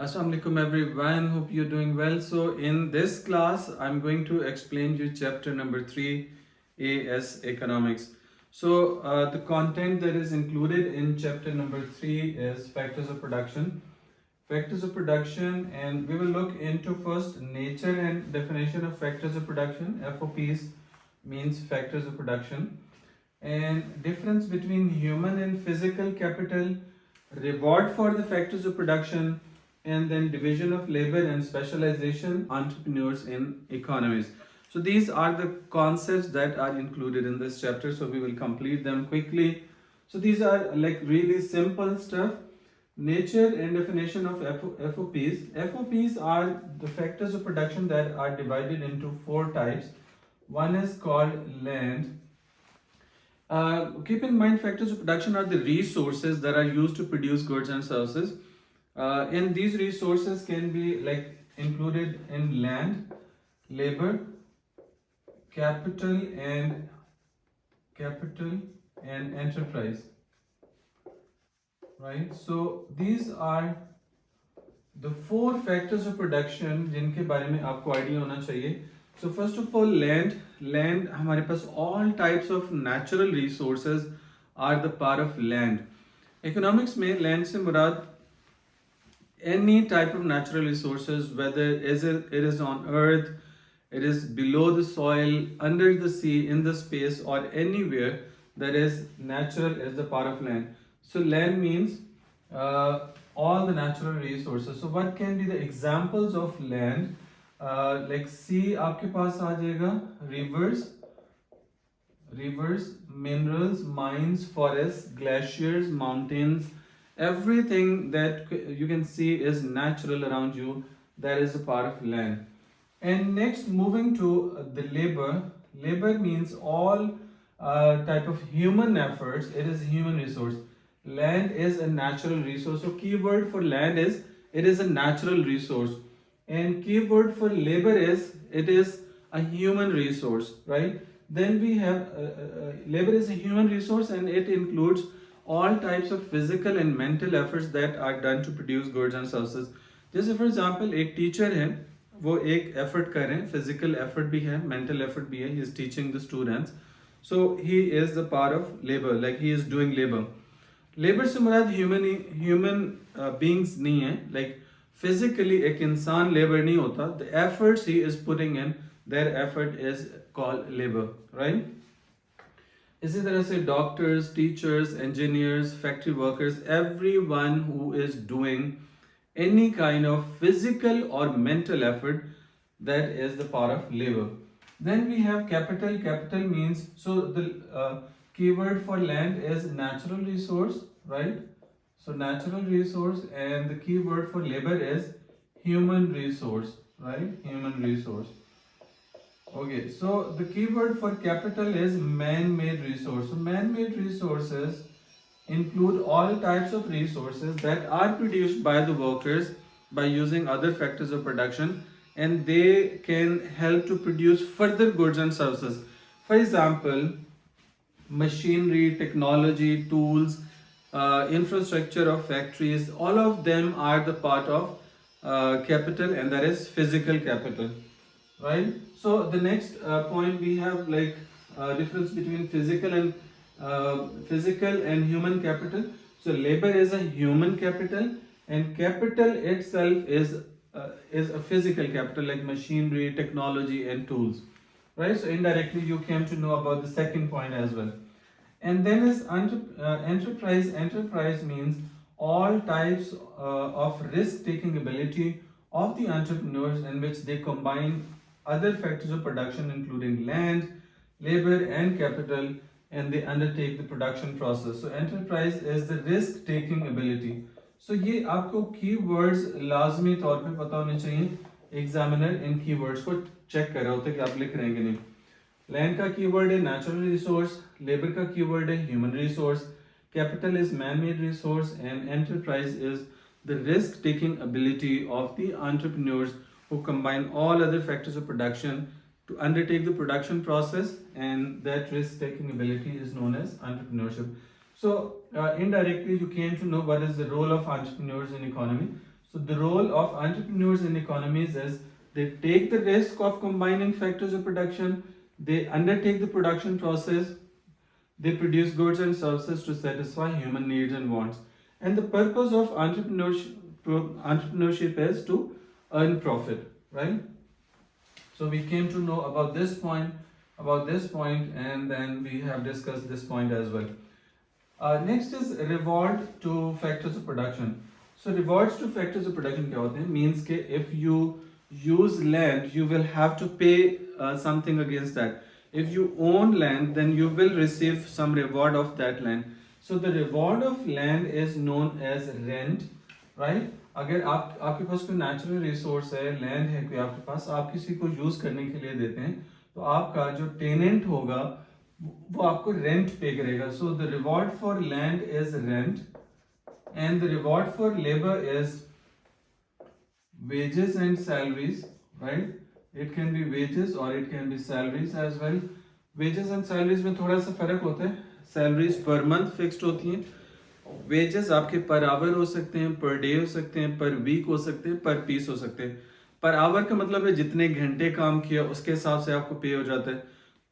Assalamu alaikum everyone, hope you're doing well. So in this class I'm going to explain you chapter number 3 AS Economics. So the content that is included in chapter number 3 is factors of production. Factors of production, and we will look into first nature and definition of factors of production. FOPs means factors of production, and difference between human and physical capital, reward for the factors of production, and then division of labor and specialization entrepreneurs in economies. So these are the concepts that are included in this chapter, so we will complete them quickly. So these are like really simple stuff. Nature and definition of FOPs. FOPs are the factors of production that are divided into four types. One is called land. Keep in mind, factors of production are the resources that are used to produce goods and services. And these resources can be like included in land, labor, capital, and enterprise. Right? So these are the four factors of production जिनके बारे में आपको idea होना चाहिए. So first of all, land हमारे पास all types of natural resources are the part of land. Economics में land से मुराद any type of natural resources, whether it is on earth, it is below the soil, under the sea, in the space, or anywhere that is natural, is the part of land. So land means all the natural resources. So what can be the examples of land? Like sea आपके पास आ जाएगा, rivers, minerals, mines, forests, glaciers, mountains, everything that you can see is natural around you, that is a part of land. And next, moving to the labor. Labor means all type of human efforts. It is human resource. Land is a natural resource. So keyword for land is it is a natural resource, and keyword for labor is it is a human resource, right? Then we have labor is a human resource, and it includes all types of physical and mental efforts that are done to produce goods and services. जैसे for example एक teacher है, वो एक effort कर रहे हैं, physical effort भी है, mental effort भी है, he is teaching the students, so he is the part of labor, like he is doing labor. Labour से मुराद ह्यूमन बींग्स नहीं है, लाइक फिजिकली एक इंसान लेबर नहीं होता. The efforts he is putting in, their effort is called labour, right? इसी तरह से doctors, teachers, engineers, factory workers, everyone who is doing any kind of physical or mental effort, that is the part of labor. Then we have capital. Capital means, so the keyword for land is natural resource, right? So natural resource, and the keyword for labor is human resource, right? Human resource. Okay, so the keyword for capital is man-made resource. So man-made resources include all types of resources that are produced by the workers by using other factors of production, and they can help to produce further goods and services. For example, machinery, technology, tools, infrastructure of factories, all of them are the part of capital, and that is physical capital, right? So the next point we have like difference between physical and human capital. So labor is a human capital, and capital itself is a physical capital like machinery, technology, and tools, right? So indirectly you came to know about the second point as well. And then is enterprise. Enterprise means all types of risk-taking ability of the entrepreneurs, in which they combine other factors of production including land, labor, and capital, and they undertake the production process. So enterprise is the risk-taking ability. So ये आपको keywords लाजमी तौर पे पता होने चाहिए. Examiner इन keywords को check कर रहा होता है कि आप लिख रहे हैं कि नहीं. लैंड का कीवर्ड है नेचुरल रिसोर्स, लेबर का कीवर्ड है human resource, capital is man made resource, and enterprise is the risk taking ability of the entrepreneurs who combine all other factors of production to undertake the production process, and that risk taking ability is known as entrepreneurship. So indirectly you came to know what is the role of entrepreneurs in economy. So the role of entrepreneurs in economies is they take the risk of combining factors of production, they undertake the production process, they produce goods and services to satisfy human needs and wants. And the purpose of entrepreneurship is to earn profit, right? So we came to know about this point, and then we have discussed this point as well. Next is reward to factors of production. So rewards to factors of production क्या होते हैं? Means के if you use land, you will have to pay something against that. If you own land, then you will receive some reward of that land. So the reward of land is known as rent, right? अगर आपके पास कोई natural resource है, land है कोई आपके पास, आप किसी को यूज करने के लिए देते हैं, तो आपका जो टेनेंट होगा वो आपको रेंट पे करेगा. So the reward for land is rent and the reward for labour is wages and salaries, right? It can be wages or it can be salaries as well. Wages and salaries में थोड़ा सा फर्क होता है. Salaries per month fixed होती हैं. Wages आपके per hour हो सकते हैं, per day हो सकते हैं, per week हो सकते हैं, per piece हो सकते हैं. Per hour का मतलब है जितने घंटे काम किया उसके हिसाब से आपको पे हो जाता है.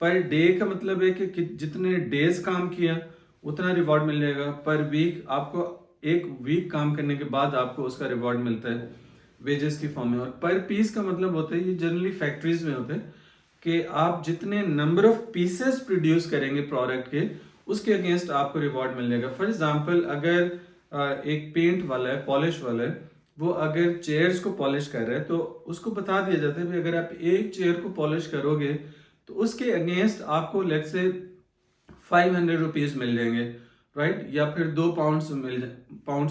Per day का मतलब है कि जितने days काम किया उतना रिवॉर्ड मिल जाएगा. Per week आपको एक वीक काम करने के बाद आपको उसका रिवॉर्ड मिलता है वेजेस की फॉर्म में. और पर पीस का मतलब होता है, ये जनरली फैक्ट्रीज में होते हैं कि आप जितने नंबर ऑफ पीसेस प्रोड्यूस करेंगे प्रोडक्ट के उसके अगेंस्ट आपको रिवॉर्ड मिल जाएगा. फॉर एग्जांपल अगर एक पेंट वाला है, पॉलिश वाला है, वो अगर चेयर्स को पॉलिश कर रहा है तो उसको बता दिया जाता है कि अगर आप एक चेयर को पॉलिश करोगे तो उसके अगेंस्ट आपको लेट्स से 500 रुपीज मिल जाएंगे, राइट? या फिर 2 पाउंड्स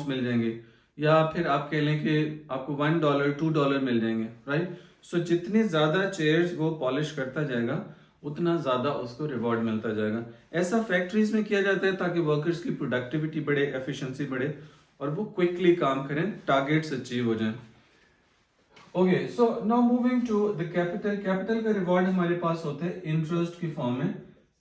मिल जाएंगे, या फिर आप कह लें कि आपको $1 $2 मिल जाएंगे, राइट? सो जितनी ज्यादा चेयर्स वो पॉलिश करता जाएगा उतना ज्यादा उसको रिवॉर्ड मिलता जाएगा. ऐसा फैक्ट्रीज में किया जाता है ताकि वर्कर्स की प्रोडक्टिविटी बढ़े, एफिशिएंसी बढ़े और वो क्विकली काम करें, टारगेट्स अचीव हो जाएं. Okay, so now moving to the capital. Capital का रिवॉर्ड हमारे पास होता है इंटरेस्ट की फॉर्म में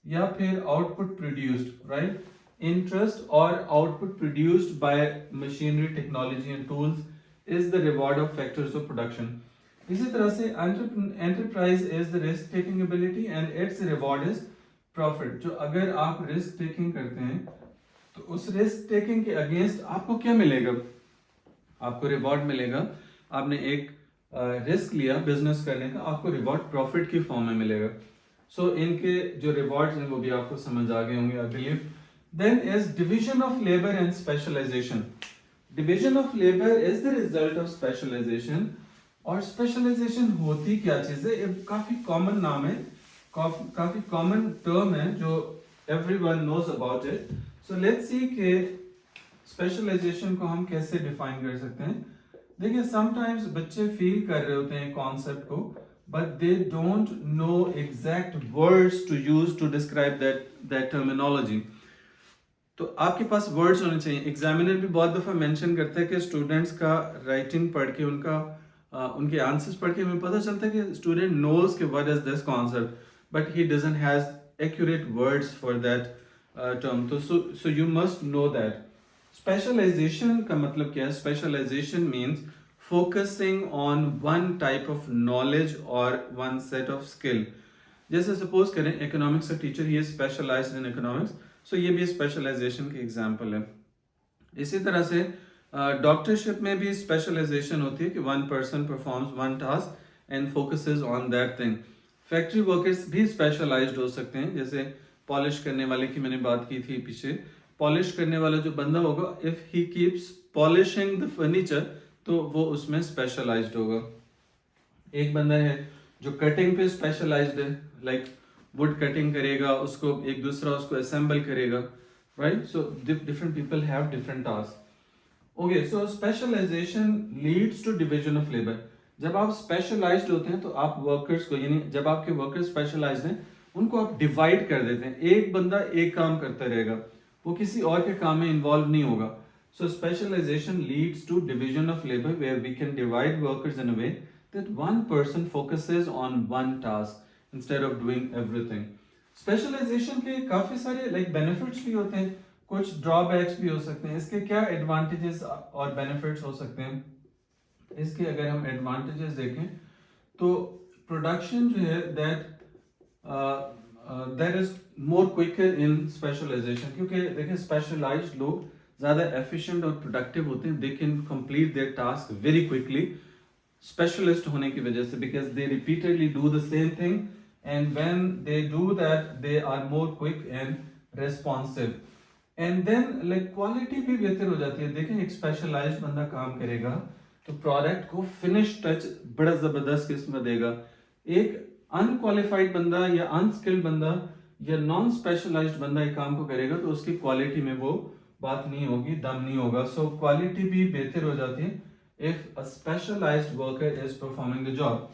या फिर output produced, right? Interest or output produced by machinery, technology and tools is the reward of factors of production. इसी तरह से enterprise is the risk taking ability and its reward is profit. जो अगर आप risk taking करते हैं तो उस risk taking के against आपको क्या मिलेगा? आपको reward मिलेगा. आपने एक रिस्क लिया बिजनेस करने का, आपको रिवॉर्ड प्रॉफिट की फॉर्म में मिलेगा. सो इनके जो रिवॉर्ड्स हैं वो भी आपको समझ आ गए होंगे I believe. Then is division of labor and specialization. Division of labor is the result of specialization. और specialization होती क्या चीज है? ये काफी कॉमन नाम है, काफी कॉमन टर्म है जो everyone knows about it. So let's see कि specialization को हम कैसे डिफाइन कर सकते हैं. देखिए sometimes बच्चे फील कर रहे होते हैं कॉन्सेप्ट को, but they don't know exact words to use to describe that terminology. तो आपके पास वर्ड्स होने चाहिए. एग्जामिनर भी बहुत दफ़ा मेंशन करता है कि स्टूडेंट्स का राइटिंग पढ़ के उनके आंसर्स पढ़ के हमें पता चलता है कि स्टूडेंट नोज कि what is this concept but he doesn't has accurate words for that term. तो so you must know that. Specialization का मतलब क्या है? Specialization means focusing on one type of knowledge और वन सेट ऑफ स्किल. जैसे suppose करें economics का teacher, he is specialized in economics, so ये भी स्पेशलाइजेशन की एग्जाम्पल है. इसी तरह से डॉक्टरशिप में भी स्पेशलाइजेशन होती है कि one person performs one task and focuses on that thing. Factory workers भी स्पेशलाइज्ड हो सकते हैं. जैसे पॉलिश करने वाले की मैंने बात की थी पीछे. पॉलिश करने वाला जो बंदा होगा, if he keeps polishing the furniture, तो वो उसमें स्पेशलाइज्ड होगा. एक बंदा है जो कटिंग पे स्पेशलाइज्ड है, लाइक वुड कटिंग करेगा, उसको एक दूसरा उसको असेंबल करेगा, right? So different people have different task. Okay, so specialisation leads to division of labour. जब आप स्पेशलाइज्ड होते हैं तो आप वर्कर्स को, यानी जब आपके वर्कर्स स्पेशलाइज्ड हैं उनको आप डिवाइड कर देते हैं. एक बंदा एक काम करता रहेगा, वो किसी और के काम में इन्वॉल्व नहीं होगा. So specialisation leads to division of labour where we can divide workers in a way that one person focuses on one task instead of doing everything. Specialization के काफी सारे like benefits भी होते हैं, कुछ drawbacks भी हो सकते हैं. इसके क्या advantages और benefits हो सकते हैं? इसके अगर हम एडवांटेजेस देखें तो प्रोडक्शन जो है that is more quicker in specialisation, क्योंकि देखिए स्पेशलाइज्ड लोग ज़्यादा एफिशिएंट और प्रोडक्टिव होते हैं, they can complete their task very quickly specialist होने की वजह से, because they repeatedly do the same thing and when they do that they are more quick and responsive and then like quality भी बेहतर हो जाती है। देखें एक स्पेशलाइज्ड बंदा काम करेगा तो प्रोडक्ट को फिनिश टच बड़ा जबरदस्त किस्म में देगा। एक अनक्वालिफाइड बंदा या अनस्किल्ड बंदा या नॉन स्पेशलाइज्ड बंदा एक काम को करेगा तो उसकी क्वालिटी में वो बात नहीं होगी, दम नहीं होगा। सो क्वालिटी भी बेहतर हो जाती है if a specialised worker is performing the job.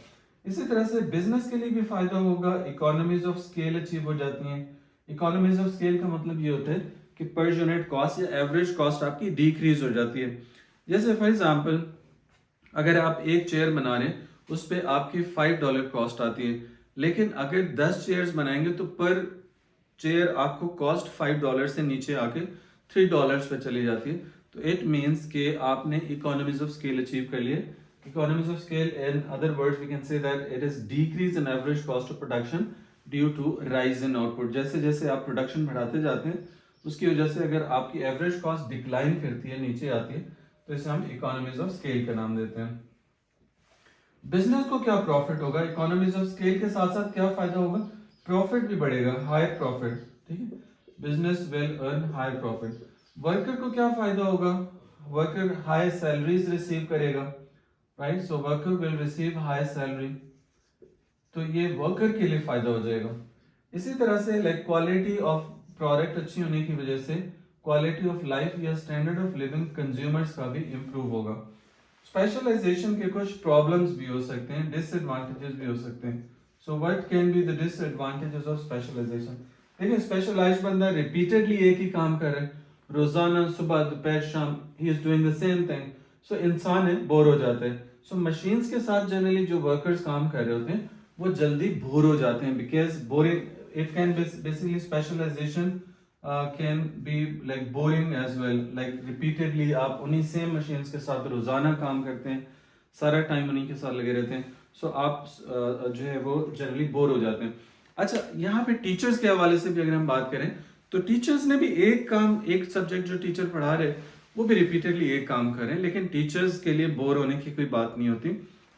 इसी तरह से बिजनेस के लिए भी फायदा होगा, इकोनॉमीज ऑफ स्केल अचीव हो जाती हैं। इकोनॉमीज ऑफ स्केल का मतलब ये होता है कि पर यूनिट कॉस्ट या एवरेज कॉस्ट आपकी डिक्रीज हो जाती है। जैसे फॉर एग्जांपल अगर आप एक चेयर बना रहे हैं उस पर आपकी $5 कॉस्ट आती है, लेकिन अगर 10 चेयर्स बनाएंगे तो पर चेयर आपको कॉस्ट $5 से नीचे आके $3 पे चली जाती है। तो इट मीन्स कि आपने इकोनॉमीज ऑफ स्केल अचीव कर लिए। Economies of scale in other words we can say that it is decrease in average cost of production due to rise in output. जैसे जैसे आप प्रोडक्शन बढ़ाते जाते हैं उसकी वजह से अगर आपकी एवरेज कॉस्ट डिक्लाइन करती है, नीचे आती है, तो इसे हम इकोनॉमीज ऑफ स्केल का नाम देते हैं। बिजनेस को क्या प्रॉफिट होगा, इकोनॉमीज ऑफ स्केल के साथ साथ क्या फायदा होगा, प्रॉफिट भी बढ़ेगा, हायर प्रॉफिट, ठीक है, business will earn higher profit. Worker को क्या फायदा होगा, वर्कर हाई सैलरीज रिसीव करेगा, right, so worker will receive high salary, तो ये वर्कर के लिए फायदा हो जाएगा। इसी तरह से लाइक क्वालिटी ऑफ प्रोडक्ट अच्छी होने की वजह से क्वालिटी ऑफ लाइफ या स्टैंडर्ड ऑफ लिविंग कंज्यूमर्स का भी इंप्रूव होगा। स्पेशलाइजेशन के कुछ प्रॉब्लम्स भी हो सकते हैं, डिसएडवांटेजेस भी हो सकते हैं। So what can be the disadvantages of specialisation. देखिए स्पेशलाइज्ड बंदा रिपीटेडली एक ही काम कर रहा है, रोजाना सुबह दोपहर शाम he is doing the same thing, so इंसान है बोर हो जाता है। सो मशीन्स के साथ जनरली जो वर्कर्स काम कर रहे होते हैं वो जल्दी बोर हो जाते हैं, because boring it can basically specialisation can be like boring as well, like repeatedly आप उन्हीं सेम मशीन्स के साथ रोजाना काम करते हैं, सारा टाइम उन्हीं के साथ लगे रहते हैं, सो आप जो है वो जनरली बोर हो जाते हैं। अच्छा, यहाँ पे टीचर्स के हवाले से भी अगर हम बात करें तो टीचर्स ने भी एक काम, एक सब्जेक्ट जो टीचर पढ़ा रहे वो भी रिपीटेडली एक काम कर रहे हैं, लेकिन टीचर्स के लिए बोर होने की कोई बात नहीं होती,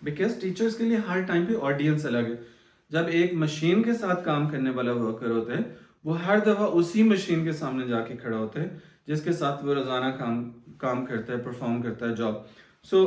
बिकॉज टीचर्स के लिए हर टाइम पे ऑडियंस अलग है। जब एक मशीन के साथ काम करने वाला वर्कर होता है वो हर दफा उसी मशीन के सामने जाके खड़ा होता है जिसके साथ वो रोजाना काम करता है, परफॉर्म करता है जॉब। सो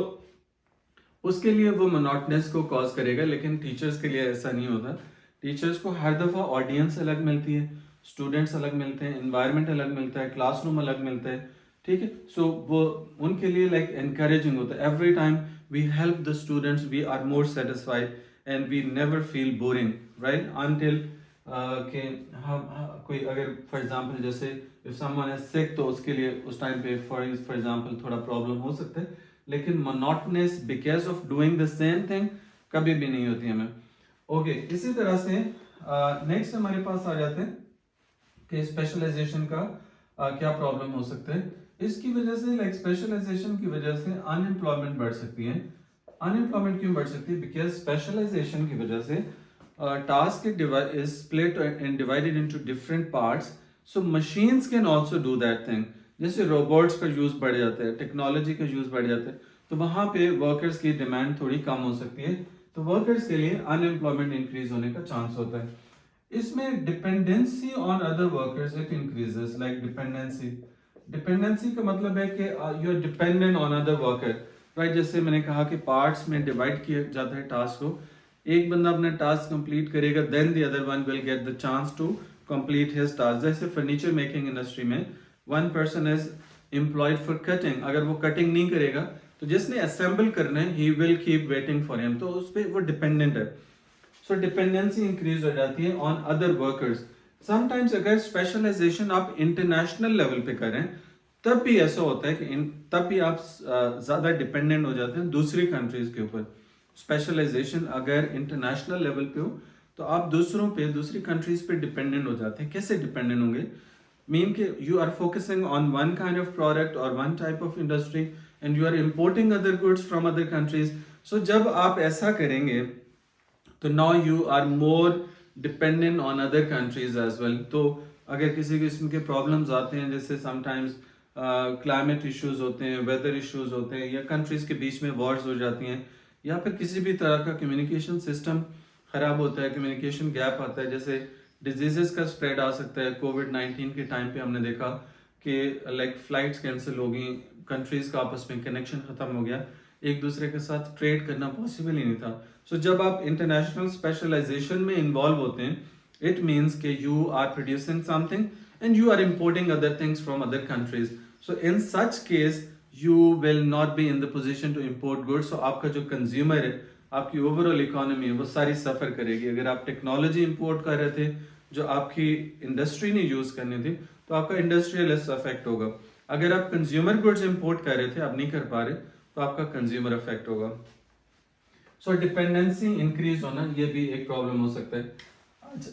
उसके लिए वो मोनोटनेस को कॉज करेगा, लेकिन टीचर्स के लिए ऐसा नहीं होता। टीचर्स को हर दफा ऑडियंस अलग मिलती है, स्टूडेंट्स अलग मिलते हैं, एनवायरनमेंट अलग मिलता है, क्लासरूम अलग मिलता है, ठीक है। सो वो उनके लिए लाइक एनकरेजिंग होता है। Every time we help the students, we are more satisfied and we never feel boring, right, until कि हम कोई अगर फॉर एग्जांपल जैसे इफ समवन इज सिक तो उसके लिए उस टाइम पे फॉर एग्जांपल थोड़ा प्रॉब्लम हो सकता है, लेकिन monotonous because of doing the same thing कभी भी नहीं होती हमें। ओके, इसी तरह से नेक्स्ट हमारे पास आ जाते हैं कि स्पेशलाइजेशन का क्या प्रॉब्लम हो सकता है। इसकी वजह से लाइक स्पेशलाइजेशन की वजह से अनएम्प्लॉयमेंट बढ़ सकती है। अनएम्प्लॉयमेंट क्यों बढ़ सकती है, बिकॉज स्पेशलाइजेशन की वजह से task is split and divided into different parts, so machines can also do that thing. जैसे रोबोट्स का यूज बढ़ जाता है, टेक्नोलॉजी का यूज बढ़ जाता है, तो वहां पे वर्कर्स की डिमांड थोड़ी कम हो सकती है, तो वर्कर्स के लिए अनएम्प्लॉयमेंट इंक्रीज होने का चांस होता है। इसमें dependency on other workers it increases, like dependency का मतलब है कि you are dependent on other worker, right. जैसे मैंने कहा कि पार्ट्स में डिवाइड किया जाता है टास्क को, एक बंदा अपना टास्क कंप्लीट करेगा then the other one will get the chance to complete his task. जैसे फर्नीचर मेकिंग इंडस्ट्री में one person is employed for cutting, अगर वो कटिंग नहीं करेगा तो जिसने असेंबल करना है he will keep waiting for him, तो उस पर वो डिपेंडेंट है। सो डिपेंडेंसी इंक्रीज हो जाती है ऑन अदर वर्कर्स। समटाइम्स अगर स्पेशलाइजेशन आप इंटरनेशनल लेवल पे करें तब भी ऐसा होता है कि तब भी आप ज्यादा डिपेंडेंट हो जाते हैं दूसरी कंट्रीज के ऊपर। स्पेशलाइजेशन अगर इंटरनेशनल लेवल पे हो तो आप दूसरों पे, दूसरी कंट्रीज पे डिपेंडेंट हो जाते हैं। कैसे डिपेंडेंट होंगे, मीन कि you are focusing on one kind of product और one type of industry and you are importing other goods from other countries. So जब आप ऐसा करेंगे तो now you are more dependent on other countries as well. तो अगर किसी किस्म के प्रॉब्लम्स आते हैं, जैसे समटाइम्स क्लाइमेट इश्यूज होते हैं, वेदर इश्यूज होते हैं, या कंट्रीज के बीच में वॉर्स हो जाती हैं, या फिर किसी भी तरह का कम्युनिकेशन सिस्टम खराब होता है, कम्युनिकेशन गैप आता है, जैसे डिजीजेस का स्प्रेड आ सकता है. कोविड-19 के टाइम पे हमने देखा कि लाइक फ्लाइट्स कैंसिल हो गई, कंट्रीज का आपस में कनेक्शन खत्म हो गया, एक दूसरे के साथ ट्रेड करना पॉसिबल ही नहीं था. सो जब आप इंटरनेशनल स्पेशलाइजेशन में इन्वॉल्व होते हैं, इट मीन्स कि you are producing something and you are importing other things from other countries. So in such case you will not be in the position to import goods. So आपका जो consumer है, आपकी overall economy है, वो सारी सफ़र करेगी. अगर आप टेक्नोलॉजी इम्पोर्ट कर रहे थे जो आपकी इंडस्ट्री ने यूज़ करनी थी, तो आपका इंडस्ट्रियल अफेक्ट होगा. अगर आप कंज्यूमर गुड्स इम्पोर्ट कर रहे थे, आप नहीं कर पा रहे, तो आपका कंज्यूमर अफेक्ट होगा. सो डिपेंडेंसी इंक्रीज होना, ये भी एक प्रॉब्लम हो सकता है.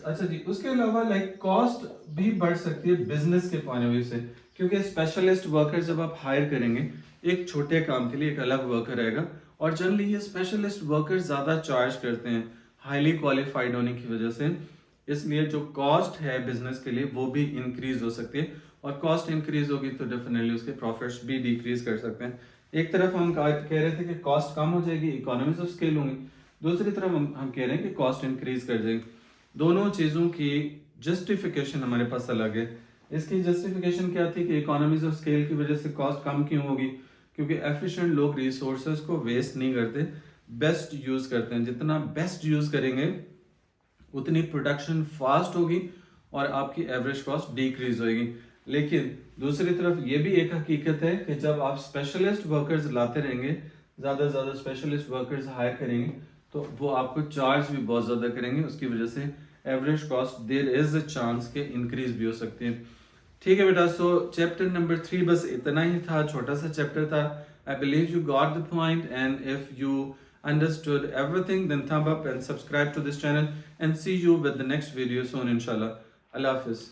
अच्छा जी, उसके अलावा लाइक कॉस्ट भी बढ़ सकती है बिजनेस के पॉइंट ऑफ व्यू से, क्योंकि स्पेशलिस्ट वर्कर जब आप हायर करेंगे, एक छोटे काम के लिए एक अलग वर्कर रहेगा, और जनरली ये स्पेशलिस्ट वर्कर ज़्यादा चार्ज करते हैं हाईली क्वालिफाइड होने की वजह से. इसलिए जो कॉस्ट है बिजनेस के लिए वो भी इंक्रीज हो सकती है, और कॉस्ट इंक्रीज होगी तो डेफिनेटली उसके प्रॉफिट्स भी डिक्रीज कर सकते हैं. एक तरफ हम कह रहे थे कि कॉस्ट कम हो जाएगी, इकोनॉमीज ऑफ स्केल होंगी, दूसरी तरफ हम कह रहे हैं कि कॉस्ट इंक्रीज कर जाएगी. दोनों चीज़ों की जस्टिफिकेशन हमारे पास अलग है. इसकी जस्टिफिकेशन क्या थी कि इकोनॉमीज ऑफ स्केल की वजह से कॉस्ट कम क्यों होगी, क्योंकि एफिशिएंट लोग रिसोर्सेज को वेस्ट नहीं करते, बेस्ट यूज करते हैं. जितना बेस्ट यूज करेंगे उतनी प्रोडक्शन फास्ट होगी और आपकी एवरेज कॉस्ट डिक्रीज होगी. लेकिन दूसरी तरफ ये भी एक हकीकत है कि जब आप स्पेशलिस्ट वर्कर्स लाते रहेंगे, ज़्यादा से ज़्यादा स्पेशलिस्ट वर्कर्स हायर करेंगे, तो वो आपको चार्ज भी बहुत ज़्यादा करेंगे. उसकी वजह से average cost there is a chance के इंक्रीज भी हो सकती है. ठीक है बेटा, सो चैप्टर नंबर 3 बस इतना ही था, छोटा सा चैप्टर था. I believe you got the point, and if you understood everything, then thumb up and subscribe to this channel, and see you with the next video soon inshallah. Allah Hafiz.